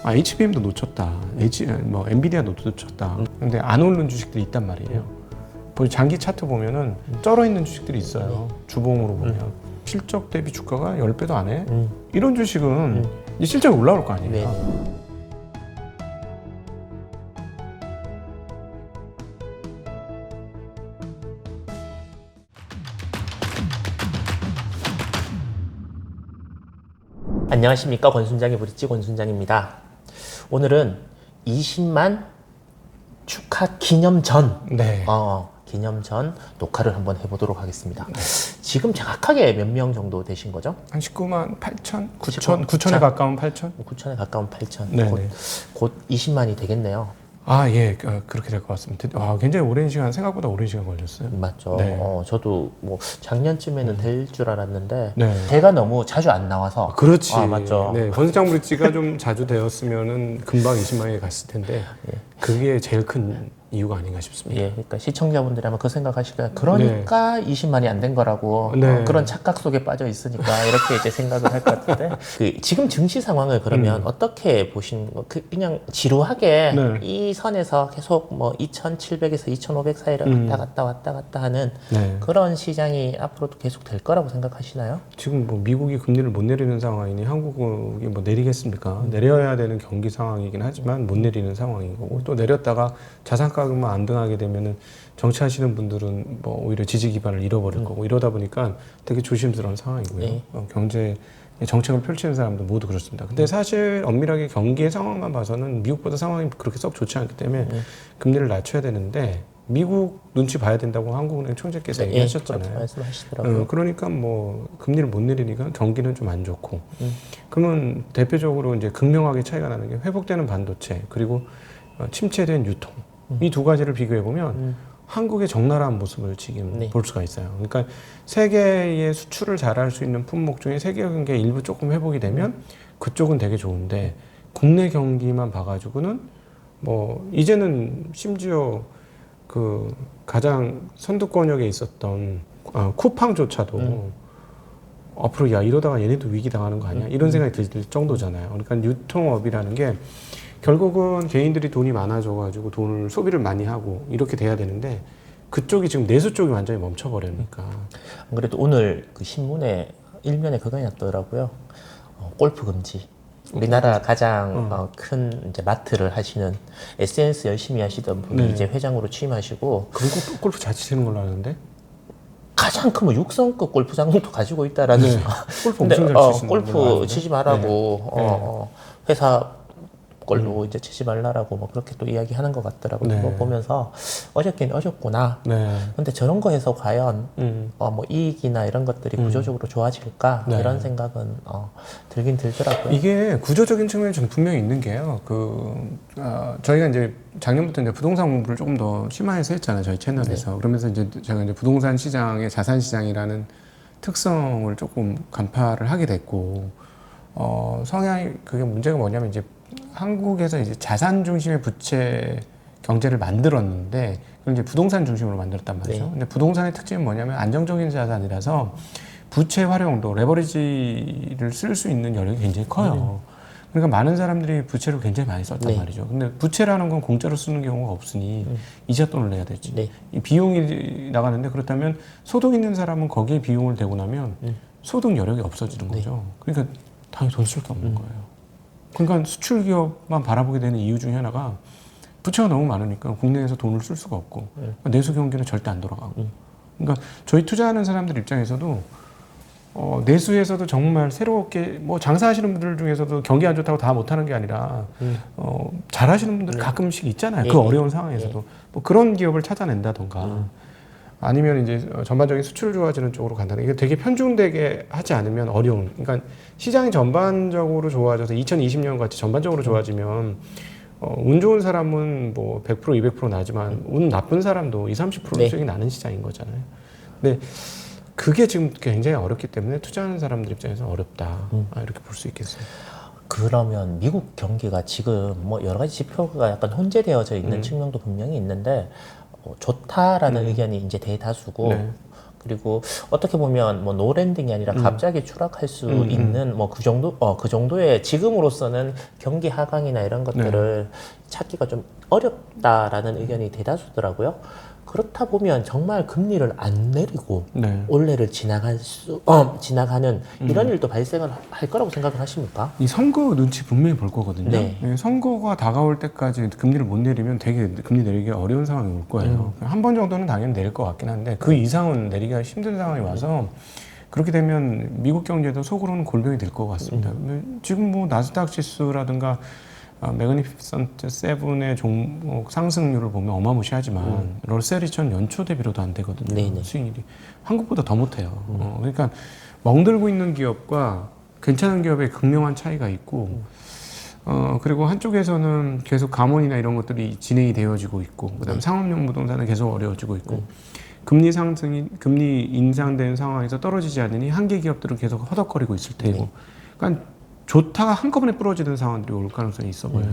아, HBM도 놓쳤다. 뭐 엔비디아도 놓쳤다. 근데 안 오르는 주식들이 있단 말이에요. 장기 차트 보면은 쩔어 있는 주식들이 있어요. 주봉으로 보면 실적 대비 주가가 10배도 안 해. 이런 주식은 이 실적이 올라올 거 아니에요. 네. 안녕하십니까, 권순장의 브릿지 권순장입니다. 오늘은 20만 축하 기념전 네. 기념전 녹화를 한번 해보도록 하겠습니다. 지금 정확하게 몇 명 정도 되신 거죠? 한 19만 8천? 9천? 9천에 가까운 8천? 9천에 가까운 8천. 네네. 곧 20만이 되겠네요. 아, 예, 그렇게 될 것 같습니다. 아, 굉장히 오랜 시간, 생각보다 오랜 시간 걸렸어요. 맞죠. 네. 저도 뭐 작년쯤에는 될 줄 알았는데 네. 제가 너무 자주 안 나와서. 그렇지. 맞죠. 네, 권수장 브릿지가 좀 자주 되었으면은 금방 20만에 갔을 텐데 그게 제일 큰 이유가 아닌가 싶습니다. 예, 그러니까 시청자분들이 아마 그 생각하실 거예요. 그러니까 20만이 안 된 거라고. 네. 그런 착각 속에 빠져 있으니까 이렇게 이제 생각을 할 것 같은데. 지금 증시 상황을 그러면 어떻게 보시는 거? 그냥 지루하게 네. 이 선에서 계속 뭐 2,700에서 2,500 사이를 왔다 갔다 하는 네. 그런 시장이 앞으로도 계속 될 거라고 생각하시나요? 지금 뭐 미국이 금리를 못 내리는 상황이니 한국이 뭐 내리겠습니까? 내려야 되는 경기 상황이긴 하지만 못 내리는 상황인 거고 또 내렸다가 자산 가격만 안 등하게 되면은 정치하시는 분들은 뭐 오히려 지지 기반을 잃어버릴 거고 이러다 보니까 되게 조심스러운 상황이고요. 네. 경제 정책을 펼치는 사람도 모두 그렇습니다. 근데 사실 엄밀하게 경기의 상황만 봐서는 미국보다 상황이 그렇게 썩 좋지 않기 때문에 금리를 낮춰야 되는데 미국 눈치 봐야 된다고 한국은행 총재께서 얘기하셨잖아요. 말씀하시더라고요. 그러니까 뭐 금리를 못 내리니까 경기는 좀 안 좋고 그러면 대표적으로 이제 극명하게 차이가 나는 게 회복되는 반도체 그리고 침체된 유통 이 두 가지를 비교해 보면 한국의 적나라한 모습을 지금 네. 볼 수가 있어요. 그러니까 세계의 수출을 잘할 수 있는 품목 중에 세계 경기가 일부 조금 회복이 되면 그쪽은 되게 좋은데 국내 경기만 봐가지고는 뭐 이제는 심지어 그 가장 선두권역에 있었던 쿠팡조차도 앞으로 야 이러다가 얘네도 위기 당하는 거 아니야? 이런 생각이 들 정도잖아요. 그러니까 유통업이라는 게 결국은 개인들이 돈이 많아져가지고 돈을 소비를 많이 하고 이렇게 돼야 되는데 그쪽이 지금 내수 쪽이 완전히 멈춰버리니까. 안 그래도 오늘 그 신문에 일면에 그거 났더라고요. 골프 금지. 우리나라 가장 큰 이제 마트를 하시는 SNS 열심히 하시던 분이 네. 이제 회장으로 취임하시고 그럼 골프 잘 치시는 걸로 아는데? 가장 큰 뭐 6성급 골프장도 가지고 있다라는. 네. 골프 근데 엄청 잘 치시는 걸로 골프 아는데? 치지 말라고 네. 회사 걸로 이제 치지 말라라고 뭐 그렇게 또 이야기하는 것 같더라고요. 네. 그거 보면서 어렵긴 어렵구나. 네. 근데 저런 거에서 과연 뭐 이익이나 이런 것들이 구조적으로 좋아질까 네. 이런 생각은 들긴 들더라고요. 이게 구조적인 측면이 좀 분명히 있는 게요. 저희가 이제 작년부터 이제 부동산 공부를 조금 더 심화해서 했잖아요. 저희 채널에서. 네. 그러면서 이제 제가 이제 부동산 시장의 자산 시장이라는 특성을 조금 간파를 하게 됐고, 성향이 그게 문제가 뭐냐면 이제 한국에서 이제 자산 중심의 부채 경제를 만들었는데 그걸 이제 부동산 중심으로 만들었단 말이죠. 네. 근데 부동산의 특징은 뭐냐면 안정적인 자산이라서 부채 활용도 레버리지를 쓸 수 있는 여력이 굉장히 커요. 그러니까 많은 사람들이 부채를 굉장히 많이 썼단 네. 말이죠. 근데 부채라는 건 공짜로 쓰는 경우가 없으니 이자 돈을 내야 되지. 네. 이 비용이 나가는데 그렇다면 소득 있는 사람은 거기에 비용을 대고 나면 소득 여력이 없어지는 거죠. 그러니까 당연히 돈 쓸 게 없는 거예요. 그러니까 수출 기업만 바라보게 되는 이유 중에 하나가 부채가 너무 많으니까 국내에서 돈을 쓸 수가 없고 내수 경기는 절대 안 돌아가고. 그러니까 저희 투자하는 사람들 입장에서도 내수에서도 정말 새롭게 뭐 장사하시는 분들 중에서도 경기 안 좋다고 다 못하는 게 아니라 잘하시는 분들 가끔씩 있잖아요. 그 어려운 상황에서도 뭐 그런 기업을 찾아낸다던가 아니면 이제 전반적인 수출 좋아지는 쪽으로 간다는 이게 되게 편중되게 하지 않으면 어려운. 그러니까 시장이 전반적으로 좋아져서 2020년 같이 전반적으로 좋아지면 운 좋은 사람은 뭐 100% 200% 나지만 운 나쁜 사람도 20-30% 네. 수익이 나는 시장인 거잖아요. 근데 그게 지금 굉장히 어렵기 때문에 투자하는 사람들 입장에서 어렵다. 이렇게 볼 수 있겠어요. 그러면 미국 경기가 지금 뭐 여러 가지 지표가 약간 혼재되어져 있는 측면도 분명히 있는데 좋다라는 의견이 이제 대다수고 네. 그리고 어떻게 보면 뭐 노랜딩이 아니라 갑자기 추락할 수 있는 뭐 그 정도의 지금으로서는 경기 하강이나 이런 것들을 찾기가 좀 어렵다라는 의견이 대다수더라고요. 그렇다 보면 정말 금리를 안 내리고 네. 올해를 지나가는 이런 일도 발생을 할 거라고 생각을 하십니까? 이 선거 눈치 분명히 볼 거거든요. 네. 예, 선거가 다가올 때까지 금리를 못 내리면 되게 금리 내리기 어려운 상황이 올 거예요. 한 번 정도는 당연히 내릴 것 같긴 한데 그 이상은 내리기가 힘든 상황이 와서 그렇게 되면 미국 경제도 속으로는 골병이 될 것 같습니다. 지금 뭐 나스닥 지수라든가 매그니피선트 세븐의 종목 상승률을 보면 어마무시하지만 러셀 2000 연초 대비로도 안 되거든요. 네네. 수익률이 한국보다 더 못해요. 그러니까 멍들고 있는 기업과 괜찮은 기업의 극명한 차이가 있고 그리고 한쪽에서는 계속 감원이나 이런 것들이 진행이 되어지고 있고 그다음 상업용 부동산은 계속 어려워지고 있고 금리 인상된 상황에서 떨어지지 않으니 한계 기업들은 계속 허덕거리고 있을 테고 그러니까 좋다가 한꺼번에 부러지는 상황들이 올 가능성이 있어 보여요.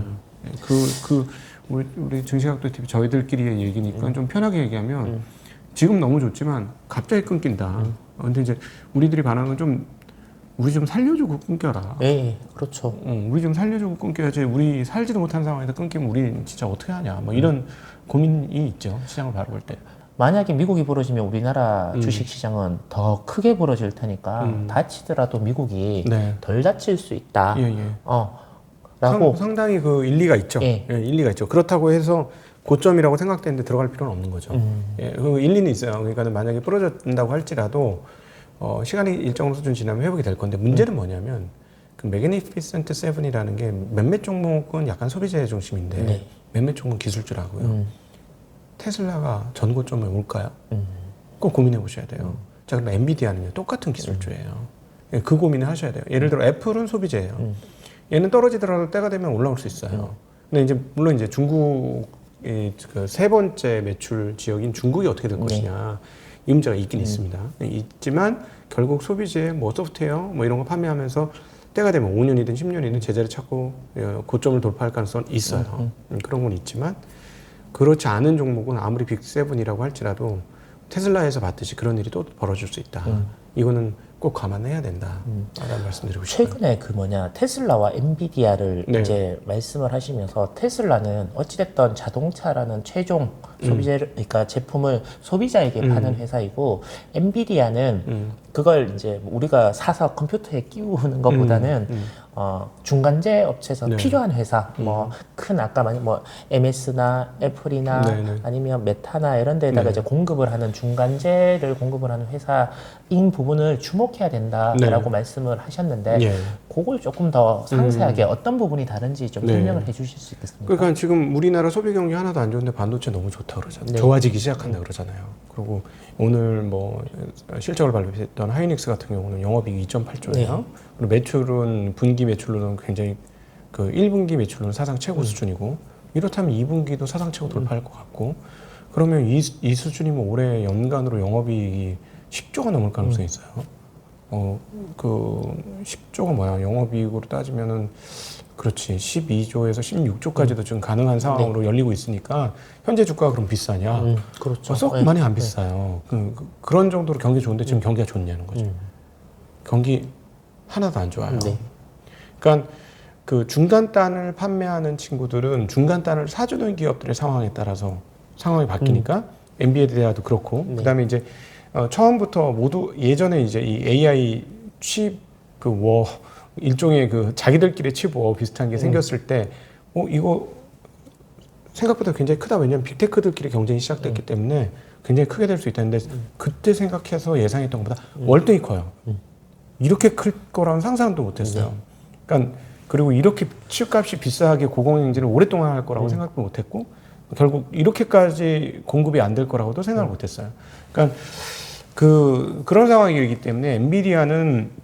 우리 증시각도 TV 저희들끼리의 얘기니까 좀 편하게 얘기하면 지금 너무 좋지만 갑자기 끊긴다. 근데 이제 우리들이 반하는 건 좀 우리 좀 살려주고 끊겨라. 네, 그렇죠. 우리 좀 살려주고 끊겨야지. 우리 살지도 못한 상황에서 끊기면 우리 진짜 어떻게 하냐. 뭐 이런 고민이 있죠. 시장을 바라볼 때. 만약에 미국이 벌어지면 우리나라 주식시장은 더 크게 벌어질 테니까 다치더라도 미국이 네. 덜 다칠 수 있다. 예, 예. 라고 상당히 그 일리가 있죠. 예. 예, 일리가 있죠. 그렇다고 해서 고점이라고 생각되는데 들어갈 필요는 없는 거죠. 예, 그 일리는 있어요. 그러니까 만약에 부러진다고 할지라도 시간이 일정 수준 지나면 회복이 될 건데 문제는 뭐냐면 그 매그니피센트 세븐이라는 게 몇몇 종목은 약간 소비재 중심인데 네. 몇몇 종목은 기술주라고요. 테슬라가 전고점에 올까요? 꼭 고민해 보셔야 돼요. 자, 그럼 엔비디아는요 똑같은 기술주예요. 예, 그 고민을 하셔야 돼요. 예를 들어 애플은 소비재예요. 얘는 떨어지더라도 때가 되면 올라올 수 있어요. 근데 이제 물론 이제 중국의 그 세 번째 매출 지역인 중국이 어떻게 될 것이냐 이 문제가 있긴 있습니다. 있지만 결국 소비재, 뭐 소프트웨어, 뭐 이런 거 판매하면서 때가 되면 5년이든 10년이든 제자리 찾고 고점을 돌파할 가능성은 있어요. 그런 건 있지만 그렇지 않은 종목은 아무리 빅7이라고 할지라도 테슬라에서 봤듯이 그런 일이 또 벌어질 수 있다. 이거는 꼭 감안해야 된다. 라는 말씀드리고 싶어요. 최근에 테슬라와 엔비디아를 네. 이제 말씀을 하시면서 테슬라는 어찌됐든 자동차라는 최종 그러니까 제품을 소비자에게 파는 회사이고 엔비디아는 그걸 이제 우리가 사서 컴퓨터에 끼우는 것보다는 중간재 업체에서 네. 필요한 회사, 뭐 큰 아까 뭐 MS나 애플이나 네. 아니면 메타나 이런 데다가 네. 이제 공급을 하는 중간재를 공급을 하는 회사인 부분을 주목해야 된다라고 말씀을 하셨는데 예. 그걸 조금 더 상세하게 어떤 부분이 다른지 좀 네. 설명을 해주실 수 있겠습니까? 그러니까 지금 우리나라 소비 경기 하나도 안 좋은데 반도체 너무 좋다 그러잖아요. 네. 좋아지기 시작한다 그러잖아요. 그리고 오늘 뭐 실적을 발표했던 하이닉스 같은 경우는 영업이익 2.8조예요. 네. 그리고 매출은 분기 매출로는 굉장히 그 1분기 매출로는 사상 최고 수준이고 이렇다면 2분기도 사상 최고 돌파할 것 같고 그러면 이 수준이면 올해 연간으로 영업이익이 10조가 넘을 가능성이 있어요. 그 10조가 뭐야? 영업이익으로 따지면은 그렇지 12조에서 16조까지도 지금 가능한 상황으로 열리고 있으니까 현재 주가가 그럼 비싸냐? 그렇죠. 썩 네. 많이 안 비싸요. 그런 정도로 경기 좋은데 지금 경기가 좋냐는 거죠. 경기 하나도 안 좋아요. 네. 그러니까 그 중간단을 판매하는 친구들은 중간단을 사주는 기업들의 상황에 따라서 상황이 바뀌니까 엔비디아도 그렇고 네. 그다음에 이제 처음부터 모두 예전에 이제 이 AI 칩 일종의 그 자기들끼리 칩워 비슷한 게 생겼을 때 이거 생각보다 굉장히 크다. 왜냐하면 빅테크들끼리 경쟁이 시작됐기 때문에 굉장히 크게 될 수 있다는데 그때 생각해서 예상했던 것보다 월등히 커요. 이렇게 클 거라는 상상도 못했어요. 그러니까 그리고 이렇게 칩값이 비싸게 고공행진을 오랫동안 할 거라고 생각도 못했고 결국 이렇게까지 공급이 안 될 거라고도 생각을 못했어요. 그러니까 그런 상황이기 때문에 엔비디아는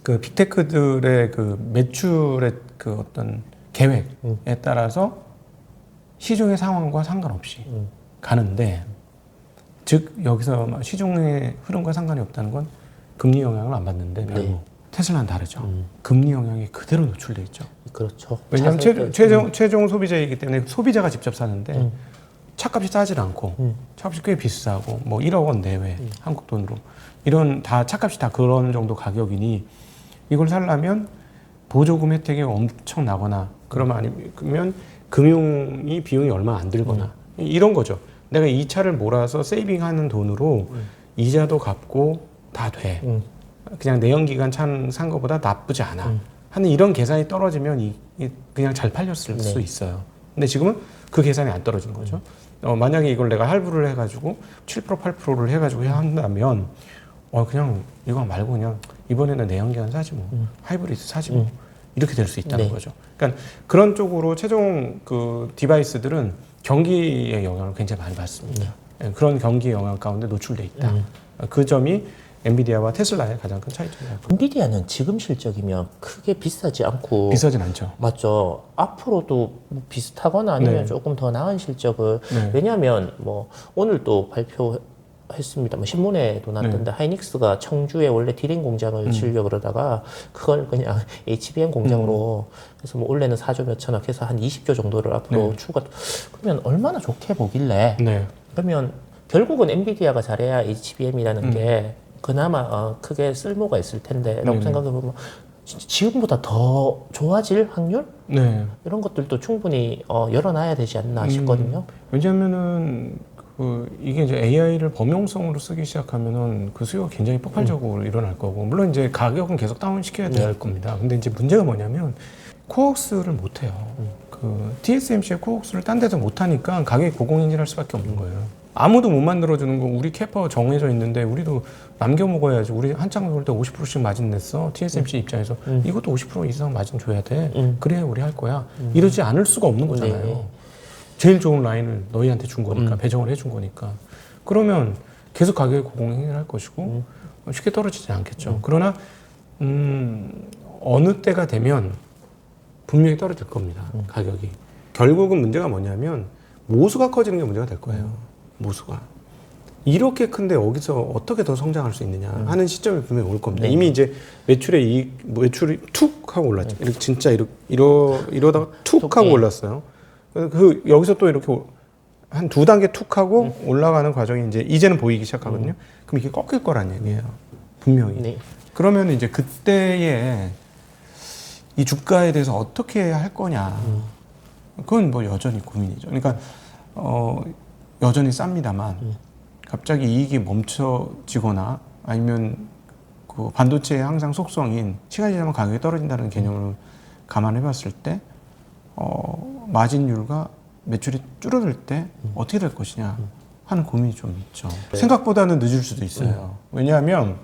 그 빅테크들의 그 매출의 그 어떤 계획에 따라서 시중의 상황과 상관없이 가는데 즉 여기서 시중의 흐름과 상관이 없다는 건 금리 영향을 안 받는데 별로 네. 테슬라는 다르죠. 금리 영향이 그대로 노출돼 있죠. 그렇죠. 왜냐하면 최종 소비자이기 때문에 소비자가 직접 사는데 차값이 싸질 않고 차값이 꽤 비싸고 뭐 1억 원 내외 한국 돈으로 이런 다 차값이 다 그런 정도 가격이니 이걸 살려면 보조금 혜택이 엄청 나거나 그러면 아니면 금융이 비용이 얼마 안 들거나 이런 거죠. 내가 이 차를 몰아서 세이빙하는 돈으로 이자도 갚고 다 돼. 그냥 내연기관 차 산 거보다 나쁘지 않아. 하는 이런 계산이 떨어지면 그냥 잘 팔렸을 수 있어요. 근데 지금은 그 계산이 안 떨어진 거죠. 만약에 이걸 내가 할부를 해가지고 7% 8%를 해가지고 해야 한다면 그냥 이거 말고 그냥 이번에는 내연기관 사지 뭐 하이브리드 사지 뭐 이렇게 될 수 있다는 거죠. 그러니까 그런 쪽으로 최종 그 디바이스들은 경기의 영향을 굉장히 많이 받습니다. 그런 경기의 영향 가운데 노출돼 있다. 그 점이 엔비디아와 테슬라의 가장 큰 차이점이에요. 엔비디아는 지금 실적이면 크게 비싸지 않고 비싸진 않죠. 맞죠. 앞으로도 뭐 비슷하거나 아니면 네. 조금 더 나은 실적을 네. 왜냐하면 뭐 오늘 또 발표했습니다. 뭐 신문에도 났던데 하이닉스가 청주에 원래 디램 공장을 지으려고 그러다가 그걸 그냥 HBM 공장으로 그래서 뭐 원래는 4조 몇천억 해서 한 20조 정도를 앞으로 추가. 그러면 얼마나 좋게 보길래? 네. 그러면 결국은 엔비디아가 잘해야 HBM이라는 게 그나마 크게 쓸모가 있을 텐데라고 생각해보면 지금보다 더 좋아질 확률? 네. 이런 것들도 충분히 열어놔야 되지 않나 싶거든요. 왜냐하면은 이게 이제 AI를 범용성으로 쓰기 시작하면은 그 수요가 굉장히 폭발적으로 일어날 거고 물론 이제 가격은 계속 다운시켜야 될 겁니다. 근데 이제 문제가 뭐냐면 코어스를 못 해요. 그 TSMC의 코어스를 딴 데서 못 하니까 가격이 고공행진할 수밖에 없는 거예요. 아무도 못 만들어주는 거 우리 캐파 정해져 있는데 우리도 남겨 먹어야지. 우리 한창 볼 때 50%씩 마진 냈어. TSMC 입장에서 이것도 50% 이상 마진 줘야 돼. 그래야 우리 할 거야. 이러지 않을 수가 없는 거잖아요. 네. 제일 좋은 라인을 너희한테 준 거니까 배정을 해준 거니까. 그러면 계속 가격이 고공행진할 것이고 쉽게 떨어지지 않겠죠. 그러나 어느 때가 되면 분명히 떨어질 겁니다. 가격이. 결국은 문제가 뭐냐면 모수가 커지는 게 문제가 될 거예요. 모수가. 이렇게 큰데 여기서 어떻게 더 성장할 수 있느냐 하는 시점이 분명히 올 겁니다. 이미 이제 매출이 툭 하고 올랐죠. 이렇게 진짜 이러다가 툭 하고 올랐어요. 여기서 또 이렇게 한 2단계 툭 하고 올라가는 과정이 이제는 보이기 시작하거든요. 그럼 이게 꺾일 거란 얘기예요. 분명히. 네. 그러면 이제 그때에 이 주가에 대해서 어떻게 할 거냐. 그건 뭐 여전히 고민이죠. 그러니까 여전히 쌉니다만 갑자기 이익이 멈춰지거나 아니면 그 반도체의 항상 속성인 시간이 지나면 가격이 떨어진다는 개념을 감안해 봤을 때 마진율과 매출이 줄어들 때 어떻게 될 것이냐 하는 고민이 좀 있죠. 생각보다는 늦을 수도 있어요. 왜냐하면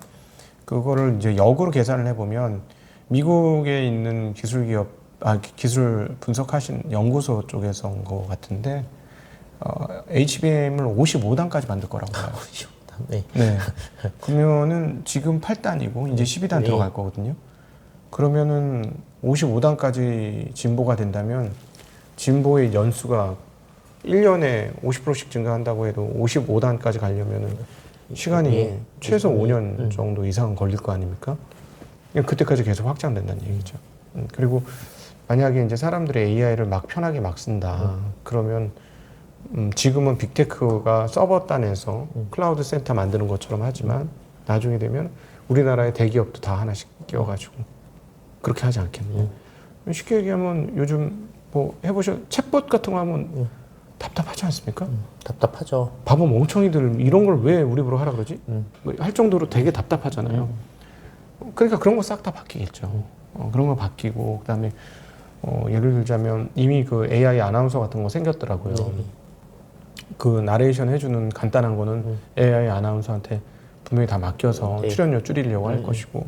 그거를 이제 역으로 계산을 해보면 미국에 있는 기술 분석하신 연구소 쪽에서 온 것 같은데 HBM을 55단까지 만들 거라고 봐요. 네. 네. 그러면은 지금 8단이고 이제 12단 들어갈 거거든요. 그러면은 55단까지 진보가 된다면 진보의 연수가 1년에 50%씩 증가한다고 해도 55단까지 가려면은 시간이 최소 5년 정도 이상 걸릴 거 아닙니까? 그때까지 계속 확장된다는 얘기죠. 그리고 만약에 이제 사람들이 AI를 막 편하게 막 쓴다. 그러면 지금은 빅테크가 서버 단에서 클라우드 센터 만드는 것처럼 하지만 나중에 되면 우리나라의 대기업도 다 하나씩 끼워가지고 그렇게 하지 않겠느냐. 쉽게 얘기하면 요즘 뭐 챗봇 같은 거 하면 답답하지 않습니까? 답답하죠. 바보 멍청이들 이런 걸 왜 우리 보러 하라 그러지? 뭐할 정도로 되게 답답하잖아요. 그러니까 그런 거 싹 다 바뀌겠죠. 그런 거 바뀌고 그다음에 예를 들자면 이미 그 AI 아나운서 같은 거 생겼더라고요. 그 나레이션 해주는 간단한 거는 AI 아나운서한테 분명히 다 맡겨서 출연료 줄이려고 할 것이고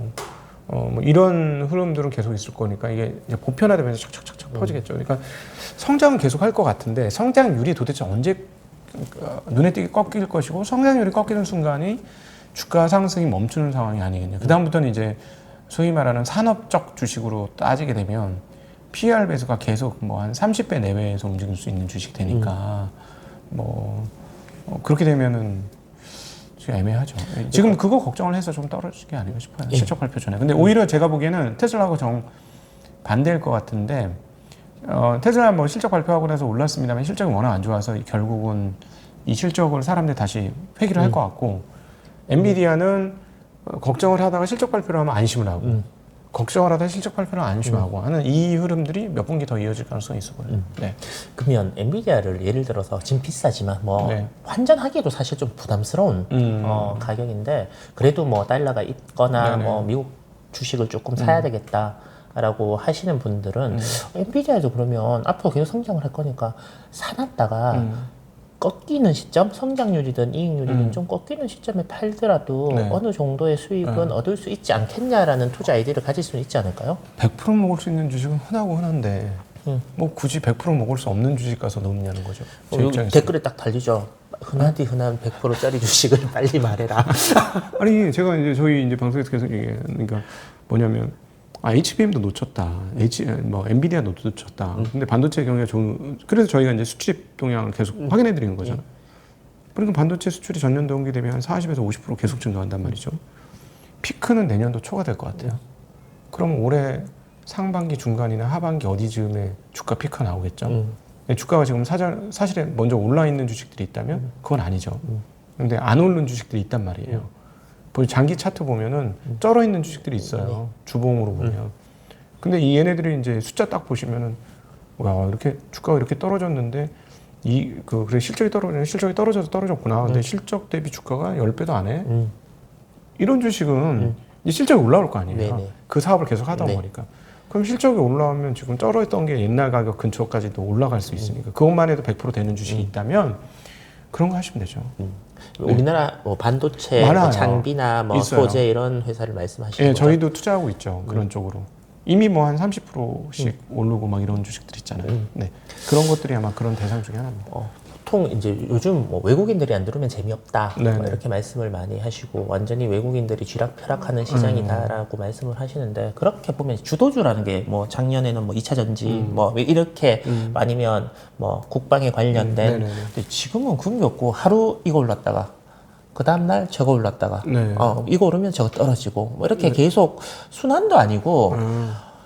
뭐 이런 흐름들은 계속 있을 거니까 이게 이제 보편화되면서 착착착착 퍼지겠죠. 그러니까 성장은 계속 할 것 같은데 성장률이 도대체 언제 눈에 띄게 꺾일 것이고 성장률이 꺾이는 순간이 주가 상승이 멈추는 상황이 아니겠냐. 그 다음부터는 이제 소위 말하는 산업적 주식으로 따지게 되면 PER 배수가 계속 뭐 한 30배 내외에서 움직일 수 있는 주식 되니까 그렇게 되면은 지금 애매하죠. 지금 그거 걱정을 해서 좀 떨어지는 게 아닌가 싶어요. 실적 발표 전에. 근데 오히려 제가 보기에는 테슬라하고 정 반대일 것 같은데 테슬라 뭐 실적 발표하고 나서 올랐습니다만 실적이 워낙 안 좋아서 결국은 이 실적을 사람들이 다시 회귀를 할 것 같고 엔비디아는 걱정을 하다가 실적 발표를 하면 안심을 하고 걱정을 하다가 실적 발표를 안심하고 하는 이 흐름들이 몇 분기 더 이어질 가능성이 있어 보여요. 네. 그러면 엔비디아를 예를 들어서 지금 비싸지만 뭐 네. 환전하기도 사실 좀 부담스러운 가격인데 그래도 뭐 달러가 있거나 네네. 뭐 미국 주식을 조금 사야 되겠다라고 하시는 분들은 엔비디아도 그러면 앞으로 계속 성장을 할 거니까 사놨다가 꺾이는 시점, 성장률이든 이익률이든 좀 꺾이는 시점에 팔더라도 네. 어느 정도의 수익은 얻을 수 있지 않겠냐라는 투자 아이디어를 가질 수는 있지 않을까요? 100% 먹을 수 있는 주식은 흔하고 흔한데 뭐 굳이 100% 먹을 수 없는 주식 가서 넣느냐는 거죠. 제 여기 입장에서. 댓글에 딱 달리죠. 흔하디 흔한 100%짜리 주식을 빨리 말해라. 아니 제가 이제 저희 이제 방송에서 계속 얘기해요. 그러니까 뭐냐면 HBM도 놓쳤다. 뭐 엔비디아도 놓쳤다. 근데 반도체 경기가 좋은. 그래서 저희가 이제 수출 동향을 계속 확인해 드리는 거잖아요. 그러니까 반도체 수출이 전년 동기 대비 한 40에서 50% 계속 증가한단 말이죠. 피크는 내년도 초가 될 것 같아요. 그럼 올해 상반기 중간이나 하반기 어디쯤에 주가 피크가 나오겠죠. 주가가 지금 사실에 먼저 올라 있는 주식들이 있다면 그건 아니죠. 근데 안 오른 주식들이 있단 말이에요. 장기 차트 보면은 쩔어 있는 주식들이 있어요. 주봉으로 보면. 근데 이 얘네들이 이제 숫자 딱 보시면은 와 이렇게 주가가 이렇게 떨어졌는데 그래 실적이 떨어졌구나. 근데 실적 대비 주가가 10배도 안 해. 이런 주식은 이 실적이 올라올 거 아니에요. 네네. 그 사업을 계속 하다 네. 보니까. 그럼 실적이 올라오면 지금 쩔어있던 게 옛날 가격 근처까지도 올라갈 수 있으니까 그것만 해도 100% 되는 주식이 있다면 그런 거 하시면 되죠. 우리나라 뭐 반도체, 많아요. 뭐 장비나 뭐 있어요. 소재 이런 회사를 말씀하시는 예, 거죠? 저희도 투자하고 있죠. 그런 쪽으로. 이미 뭐 한 30%씩 오르고 막 이런 주식들 있잖아요. 네. 그런 것들이 아마 그런 대상 중에 하나입니다. 보통 이제 요즘 뭐 외국인들이 안 들어오면 재미없다 네네. 뭐 이렇게 말씀을 많이 하시고 완전히 외국인들이 쥐락펴락하는 시장이다라고 말씀을 하시는데 그렇게 보면 주도주라는 게 뭐 작년에는 뭐 2차 전지 뭐 이렇게 아니면 뭐 국방에 관련된 네네네. 근데 지금은 그런 게 없고 하루 이거 올랐다가 그 다음날 저거 올랐다가 네. 이거 오르면 저거 떨어지고 뭐 이렇게 계속 순환도 아니고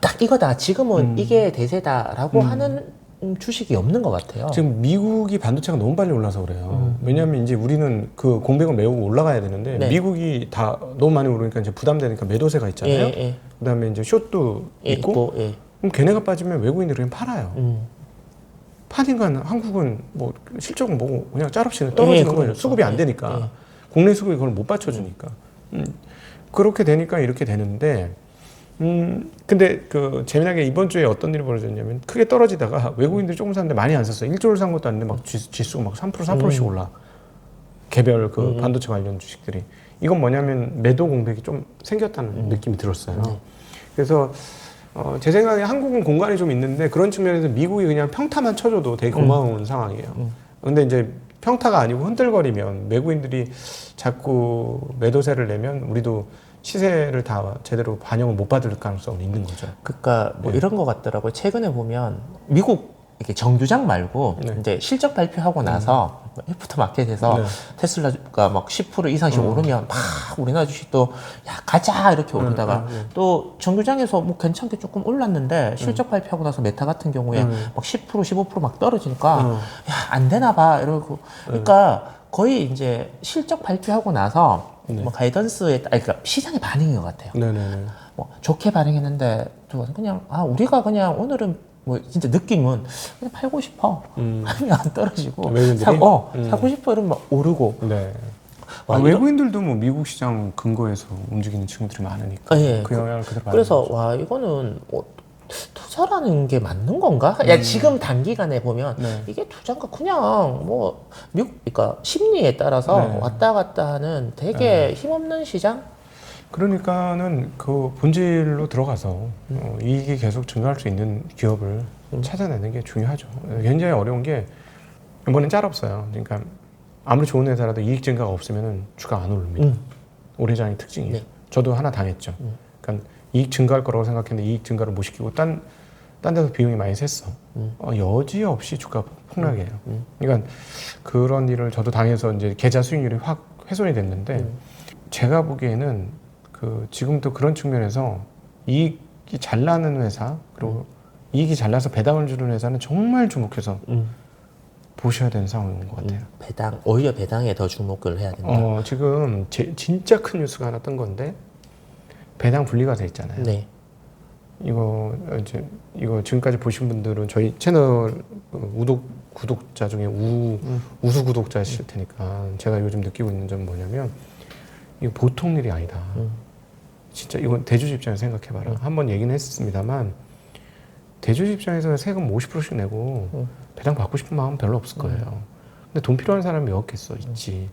딱 이거다 지금은 이게 대세다라고 하는 주식이 없는 것 같아요. 지금 미국이 반도체가 너무 빨리 올라서 그래요. 왜냐하면 이제 우리는 그 공백을 메우고 올라가야 되는데 네. 미국이 다 너무 많이 오르니까 이제 부담되니까 매도세가 있잖아요. 예. 그다음에 이제 숏도 있고 예. 그럼 걔네가 빠지면 외국인들이 그냥 팔아요. 파니까 한국은 뭐 실적은 뭐고 그냥 짤없이 떨어지는 거예요. 그러니까. 수급이 안 되니까 국내 수급이 그걸 못 받쳐주니까 그렇게 되니까 이렇게 되는데 근데 그 재미나게 이번 주에 어떤 일이 벌어졌냐면 크게 떨어지다가 외국인들이 조금 샀는데 많이 안 샀어요. 1조를 산 것도 아닌데 막 지수가 막 3%씩 올라. 개별 그 반도체 관련 주식들이. 이건 뭐냐면 매도 공백이 좀 생겼다는 느낌이 들었어요. 그래서 제 생각에 한국은 공간이 좀 있는데 그런 측면에서 미국이 그냥 평타만 쳐줘도 되게 고마운 상황이에요. 근데 이제 평타가 아니고 흔들거리면 외국인들이 자꾸 매도세를 내면 우리도 시세를 다 제대로 반영을 못 받을 가능성은 있는 거죠. 그러니까 뭐 이런 것 같더라고요. 최근에 보면 미국 이렇게 정규장 말고 이제 실적 발표하고 나서 애프터 마켓에서 테슬라가 막 10% 이상씩 오르면 막 우리나라 주식도 야 가자 이렇게 오르다가 또 정규장에서 뭐 괜찮게 조금 올랐는데 실적 발표하고 나서 메타 같은 경우에 막 10% 15% 막 떨어지니까 야 안 되나 봐 이러고 그러니까 거의 이제 실적 발표하고 나서 뭐 가이던스에 그러니까 시장의 반응인 것 같아요. 네네네. 뭐 좋게 반응했는데 그냥 우리가 그냥 오늘은 뭐 진짜 느낌은 그냥 팔고 싶어 하면 안 떨어지고 외국인들이? 사고 싶어 이러면 막 오르고 네. 와, 외국인들도 뭐 미국 시장 근거에서 움직이는 친구들이 많으니까 그 영향을 그대로 받는 그래서 거죠. 와 이거는 투자라는 게 맞는 건가? 야 지금 단기간에 보면 이게 투자인가 그냥 뭐 미국 그러니까 심리에 따라서 왔다 갔다 하는 되게 힘없는 시장? 그러니까는 그 본질로 들어가서 이익이 계속 증가할 수 있는 기업을 찾아내는 게 중요하죠. 굉장히 어려운 게 이번엔 짤 없어요. 그러니까 아무리 좋은 회사라도 이익 증가가 없으면 주가 안 오릅니다. 올해 장의 특징이에요. 저도 하나 당했죠. 그러니까 이익 증가할 거라고 생각했는데 이익 증가를 못 시키고 딴 데서 비용이 많이 샜어. 여지없이 주가 폭락해요. 그러니까 그런 일을 저도 당해서 이제 계좌 수익률이 확 훼손이 됐는데 제가 보기에는 지금도 그런 측면에서 이익이 잘 나는 회사 그리고 이익이 잘 나서 배당을 주는 회사는 정말 주목해서 보셔야 되는 상황인 것 같아요. 오히려 배당에 더 주목을 해야 된다. 지금 진짜 큰 뉴스가 하나 뜬 건데 배당 분리과세 있잖아요. 네. 이거 지금까지 보신 분들은 저희 채널 구독자 중에 우수 구독자실 테니까 제가 요즘 느끼고 있는 점은 뭐냐면 이거 보통 일이 아니다. 진짜 이건 대주주 입장에서 생각해봐라. 한번 얘기는 했습니다만 대주주 입장에서 세금 50%씩 내고 배당 받고 싶은 마음은 별로 없을 거예요. 근데 돈 필요한 사람이 몇 겠어? 있지.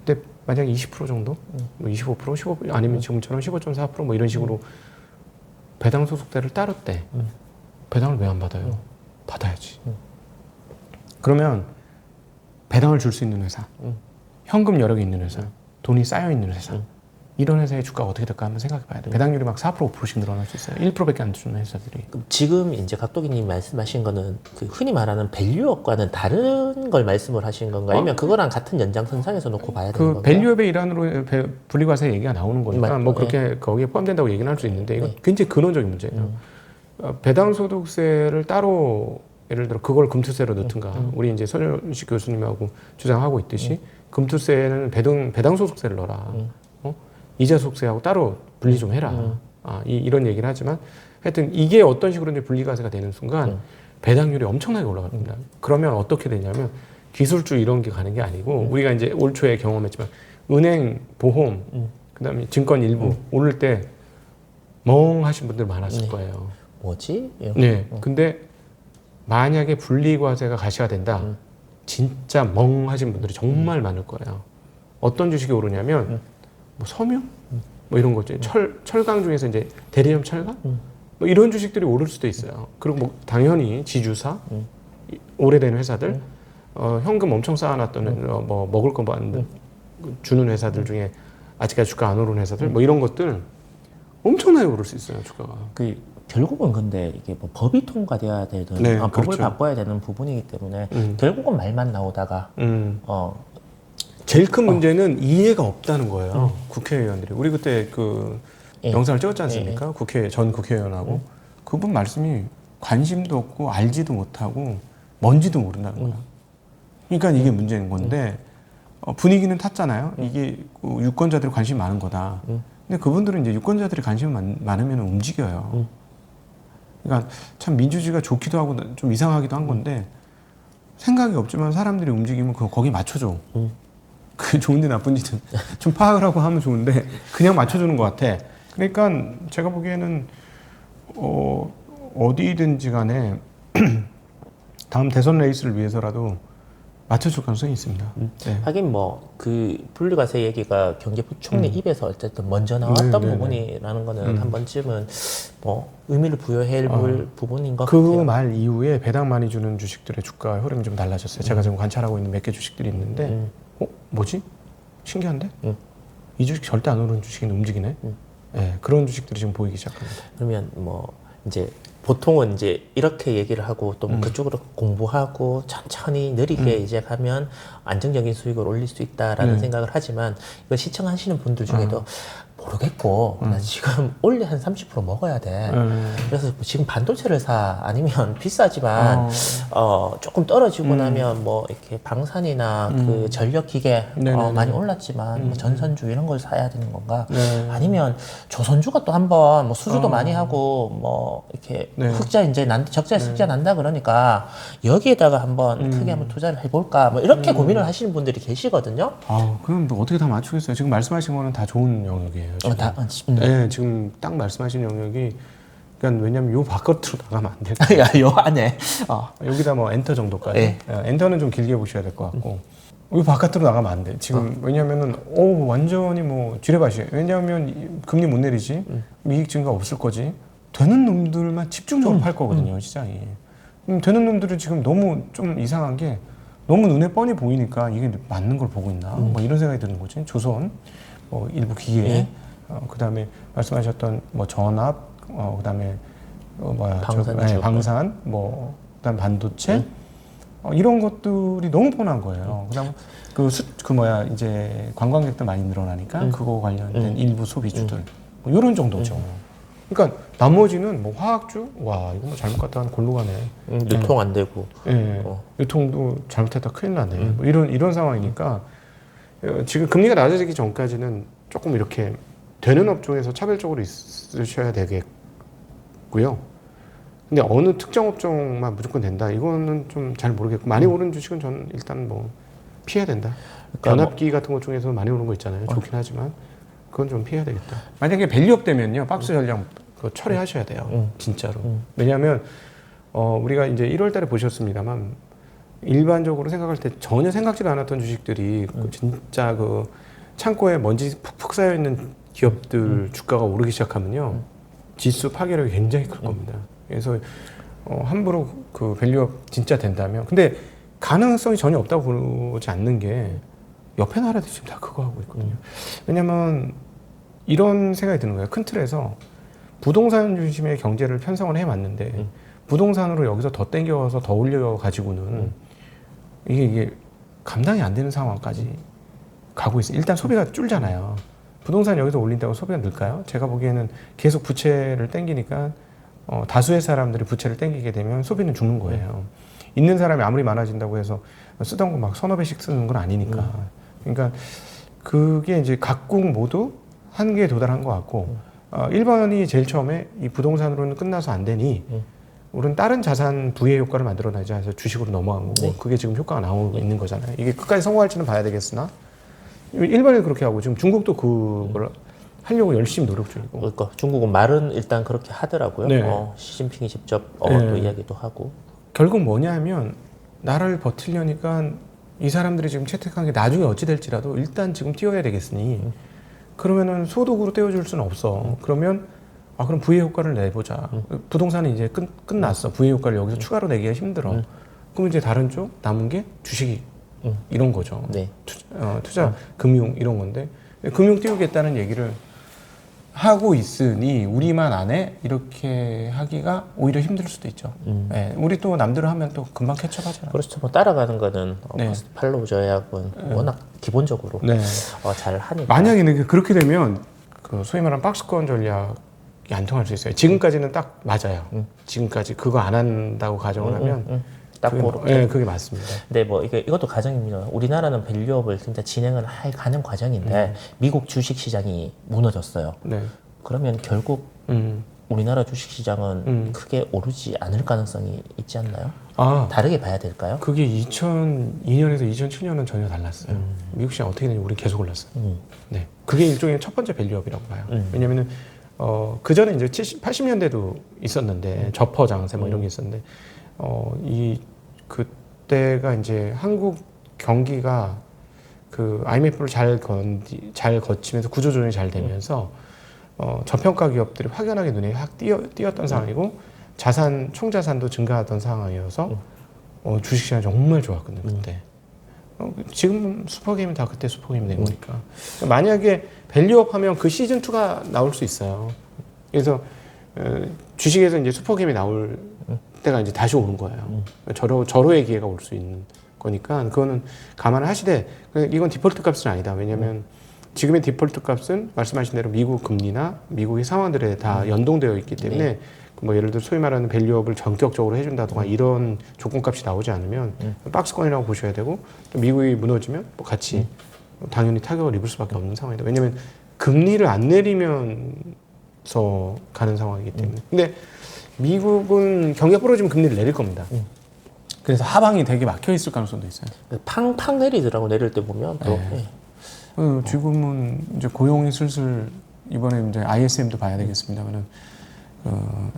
근데 만약에 20% 정도? 뭐 25%? 15% 아니면 지금처럼 15.4% 뭐 이런 식으로 배당 소득세를 따랐대. 배당을 왜 안 받아요? 받아야지. 그러면 배당을 줄 수 있는 회사, 현금 여력이 있는 회사, 돈이 쌓여 있는 회사, 이런 회사의 주가가 어떻게 될까 한번 생각해 봐야 돼. 배당률이 막 4%, 5%씩 늘어날 수 있어요. 1%밖에 안 주는 회사들이. 그럼 지금 이제 각도기님 말씀하신 거는 그 흔히 말하는 밸류업과는 다른 걸 말씀을 하신 건가요? 아니면 그거랑 같은 연장선상에서 놓고 봐야 되는 건가요? 밸류업의 일환으로 분리과세 얘기가 나오는 거니까 뭐 그렇게 거기에 포함된다고 얘기는 할 수 있는데 이건 굉장히 근원적인 문제예요. 배당 소득세를 따로 예를 들어 그걸 금투세로 넣든가 우리 이제 손현식 교수님하고 주장하고 있듯이 금투세는 배당 소득세를 넣어라. 이자 소득세하고 따로 분리 좀 해라. 이런 얘기를 하지만 하여튼 이게 어떤 식으로 이제 분리과세가 되는 순간 배당률이 엄청나게 올라갑니다. 그러면 어떻게 되냐면 기술주 이런 게 가는 게 아니고 우리가 이제 올 초에 경험했지만 은행, 보험, 그다음에 증권 일부 오를 때 멍하신 분들 많았을 거예요. 뭐지? 네. 근데 만약에 분리과세가 가시가 된다. 진짜 멍하신 분들이 정말 많을 거예요. 어떤 주식이 오르냐면 뭐 섬유? 뭐 이런 거죠. 철강 중에서 이제 대리점 철강? 뭐 이런 주식들이 오를 수도 있어요. 그리고 뭐 당연히 지주사, 오래된 회사들, 현금 엄청 쌓아놨던 뭐 먹을 거 주는 회사들 중에 아직까지 주가 안 오른 회사들, 뭐 이런 것들 엄청나게 오를 수 있어요, 주가가. 결국은 근데 이게 뭐 법이 통과돼야 되는 네, 법을 그렇죠. 바꿔야 되는 부분이기 때문에 결국은 말만 나오다가 제일 큰 문제는 이해가 없다는 거예요. 국회의원들이. 우리 그때 그 영상을 찍었지 않습니까? 전 국회의원하고 그분 말씀이 관심도 없고 알지도 못하고 뭔지도 모른다는 거야. 그러니까 이게 문제인 건데 분위기는 탔잖아요. 이게 그 유권자들이 관심이 많은 거다. 근데 그분들은 이제 유권자들이 관심이 많으면 움직여요. 그러니까 참 민주주의가 좋기도 하고 좀 이상하기도 한 건데 생각이 없지만 사람들이 움직이면 거기 맞춰줘. 그게 좋은지 나쁜지 좀 파악을 하고 하면 좋은데 그냥 맞춰주는 것 같아. 그러니까 제가 보기에는 어디든지 간에 다음 대선 레이스를 위해서라도 맞춰줄 가능성이 있습니다. 네. 하긴 뭐 그 분리과세 얘기가 경제부총리 입에서 어쨌든 먼저 나왔던 부분이라는 거는 한 번쯤은 뭐 의미를 부여해야 할 부분인 것 같아요. 그 말 이후에 배당 많이 주는 주식들의 주가 흐름이 좀 달라졌어요. 제가 지금 관찰하고 있는 몇 개 주식들이 있는데 뭐지? 신기한데? 이 주식 절대 안 오르는 주식이 움직이네? 네, 그런 주식들이 지금 보이기 시작합니다. 그러면 뭐 이제 보통은 이제 이렇게 얘기를 하고 또 그쪽으로 공부하고 천천히 느리게 이제 가면 안정적인 수익을 올릴 수 있다라는 생각을 하지만 이거 시청하시는 분들 중에도 모르겠고 나 지금 원래 한 30% 먹어야 돼. 그래서 지금 반도체를 사 아니면 비싸지만 조금 떨어지고 나면 뭐 이렇게 방산이나 그 전력 기계 많이 올랐지만 뭐 전선주 이런 걸 사야 되는 건가? 아니면 조선주가 또 한번 뭐 수주도 많이 하고 뭐 이렇게 흑자 이제 적자 흑자 난다 그러니까 여기에다가 한번 크게 한번 투자를 해볼까? 뭐 이렇게 고민을 하시는 분들이 계시거든요. 그럼 뭐 어떻게 다 맞추겠어요? 지금 말씀하신 거는 다 좋은 영역이에요. 지금. 네, 지금 딱 말씀하신 영역이 그러니까 왜냐면 요 바깥으로 나가면 안 돼요. 야, 요 안에 여기다 뭐 엔터 정도까지. 엔터는 좀 길게 보셔야 될 것 같고 요 바깥으로 나가면 안 돼. 지금 왜냐면은 완전히 뭐 쥐레밭이에요. 왜냐하면 금리 못 내리지, 이익 증가 없을 거지. 되는 놈들만 집중적으로 팔 거거든요, 시장이. 되는 놈들은 지금 너무 좀 이상한 게 너무 눈에 뻔히 보이니까 이게 맞는 걸 보고 있나? 뭐 이런 생각이 드는 거지. 조선, 뭐 일부 기계. 그다음에 말씀하셨던 뭐 전압, 그다음에 방산, 뭐 그다음 반도체 이런 것들이 너무 뻔한 거예요. 그다음 이제 관광객들 많이 늘어나니까 그거 관련된 일부 소비주들 뭐 이런 정도죠. 그러니까 나머지는 뭐 화학주, 와 이거 뭐 잘못 갔다 한 골로 가네. 유통 안 되고. 예, 유통도 잘못했다 큰일 나네. 뭐 이런 상황이니까 지금 금리가 낮아지기 전까지는 조금 이렇게 되는 업종에서 차별적으로 있으셔야 되겠고요. 근데 어느 특정 업종만 무조건 된다 이거는 좀 잘 모르겠고 많이 오른 주식은 저는 일단 뭐 피해야 된다. 그러니까 변압기 같은 것 중에서 많이 오른 거 있잖아요. 좋긴 하지만 그건 좀 피해야 되겠다. 만약에 밸류업 되면요 박스 전량 그거 처리하셔야 돼요. 진짜로. 왜냐하면 우리가 이제 1월달에 보셨습니다만 일반적으로 생각할 때 전혀 생각지도 않았던 주식들이 그 진짜 그 창고에 먼지 푹푹 쌓여 있는 기업들 주가가 오르기 시작하면요 지수 파괴력이 굉장히 클 겁니다. 그래서 함부로 그 밸류업 진짜 된다면 근데 가능성이 전혀 없다고 보지 않는 게 옆에 나라들 지금 다 그거 하고 있거든요. 왜냐면 이런 생각이 드는 거예요. 큰 틀에서 부동산 중심의 경제를 편성을 해왔는데 부동산으로 여기서 더 땡겨서 더 올려가지고는 이게 감당이 안 되는 상황까지 가고 있어요. 일단 소비가 줄잖아요. 부동산 여기서 올린다고 소비가 늘까요? 제가 보기에는 계속 부채를 땡기니까 다수의 사람들이 부채를 땡기게 되면 소비는 죽는 거예요. 있는 사람이 아무리 많아진다고 해서 쓰던 거 막 서너 배씩 쓰는 건 아니니까. 그러니까 그게 이제 각국 모두 한계에 도달한 것 같고 1번이 제일 처음에 이 부동산으로는 끝나서 안 되니 우리는 다른 자산 부의 효과를 만들어내자 해서 주식으로 넘어간 거고 그게 지금 효과가 나오고 있는 거잖아요. 이게 끝까지 성공할지는 봐야 되겠으나 일본이 그렇게 하고 지금 중국도 그걸 하려고 열심히 노력 중이고. 그러니까 중국은 말은 일단 그렇게 하더라고요. 네. 시진핑이 직접 네. 또 이야기도 하고. 결국 뭐냐면 나라를 버티려니까 이 사람들이 지금 채택한 게 나중에 어찌 될지라도 일단 지금 띄워야 되겠으니 그러면은 소득으로 떼어줄 수는 없어. 그러면 그럼 부의 효과를 내보자. 부동산이 이제 끝났어. 부의 효과를 여기서 추가로 내기가 힘들어. 그럼 이제 다른 쪽 남은 게 주식이 이런 거죠. 네. 투자, 금융 이런 건데 금융 띄우겠다는 얘기를 하고 있으니 우리만 안 해? 이렇게 하기가 오히려 힘들 수도 있죠. 네, 우리 또 남들 하면 또 금방 캐쳐하잖아요. 그렇죠. 뭐 따라가는 거는 네. 팔로우 전략은 워낙 기본적으로 네. 잘 하니까. 만약에 그렇게 되면 그 소위 말하는 박스권 전략이 안 통할 수 있어요. 지금까지는 딱 맞아요. 지금까지 그거 안 한다고 가정을 하면 딱 그게, 그렇게. 네, 그게 맞습니다. 근데 뭐 이것도 가정입니다. 우리나라는 밸류업을 진짜 진행을 가는 과정인데 미국 주식 시장이 무너졌어요. 네. 그러면 결국 우리나라 주식 시장은 크게 오르지 않을 가능성이 있지 않나요? 다르게 봐야 될까요? 그게 2002년에서 2007년은 전혀 달랐어요. 미국 시장 어떻게 되는지 우리 계속 올랐어요. 네. 그게 일종의 첫 번째 밸류업이라고 봐요. 왜냐면은 그 전에 이제 80년대도 있었는데 저퍼 장세 뭐 이런 게 있었는데 그때가 이제 한국 경기가 그 IMF를 잘 거치면서 구조조정이 잘 되면서 저평가 기업들이 확연하게 눈에 확 띄었던 상황이고 총자산도 증가하던 상황이어서 주식시장이 정말 좋았거든요 그때. 지금 슈퍼게임은 다 그때 슈퍼게임 된 거니까. 만약에 밸류업 하면 그 시즌2가 나올 수 있어요. 그래서 주식에서 이제 슈퍼게임이 나올 때가 이제 다시 오는 거예요. 절호의 기회가 올 수 있는 거니까 그거는 감안을 하시되 이건 디폴트 값은 아니다. 왜냐하면 지금의 디폴트 값은 말씀하신 대로 미국 금리나 미국의 상황들에 다 연동되어 있기 때문에 뭐 예를 들어 소위 말하는 밸류업을 전격적으로 해준다던가 이런 조건값이 나오지 않으면 박스권이라고 보셔야 되고 또 미국이 무너지면 뭐 같이 당연히 타격을 입을 수밖에 없는 상황이다. 왜냐하면 금리를 안 내리면서 가는 상황이기 때문에. 근데 미국은 경기가 부러지면 금리를 내릴 겁니다. 그래서 하방이 되게 막혀 있을 가능성도 있어요. 팡팡 내리더라고. 내릴 때 보면 또. 네. 지금은 이제 고용이 슬슬 이번에 이제 ISM도 봐야 되겠습니다만은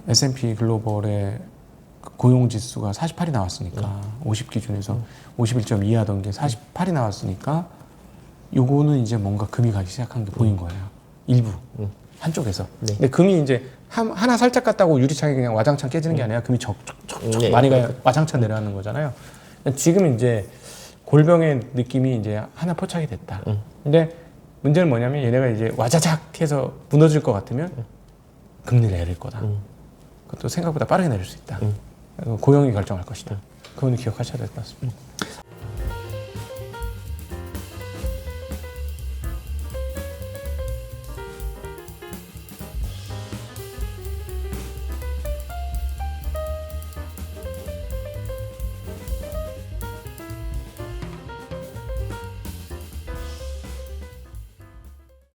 S&P 글로벌의 고용 지수가 48이 나왔으니까 50 기준에서 51.2 하던 게 48이 나왔으니까 요거는 이제 뭔가 금이 가기 시작한 게 보인 거예요. 일부 한쪽에서. 네. 근데 금이 이제 하나 살짝 갔다고 유리창이 그냥 와장창 깨지는 게 아니라 금이 척척척 많이 가야 와장창 내려가는 거잖아요. 지금 이제 골병의 느낌이 이제 하나 포착이 됐다. 근데 문제는 뭐냐면 얘네가 이제 와자작 해서 무너질 것 같으면 금리를 내릴 거다. 그것도 생각보다 빠르게 내릴 수 있다. 고용이 결정할 것이다. 그거는 기억하셔야 될 것 같습니다.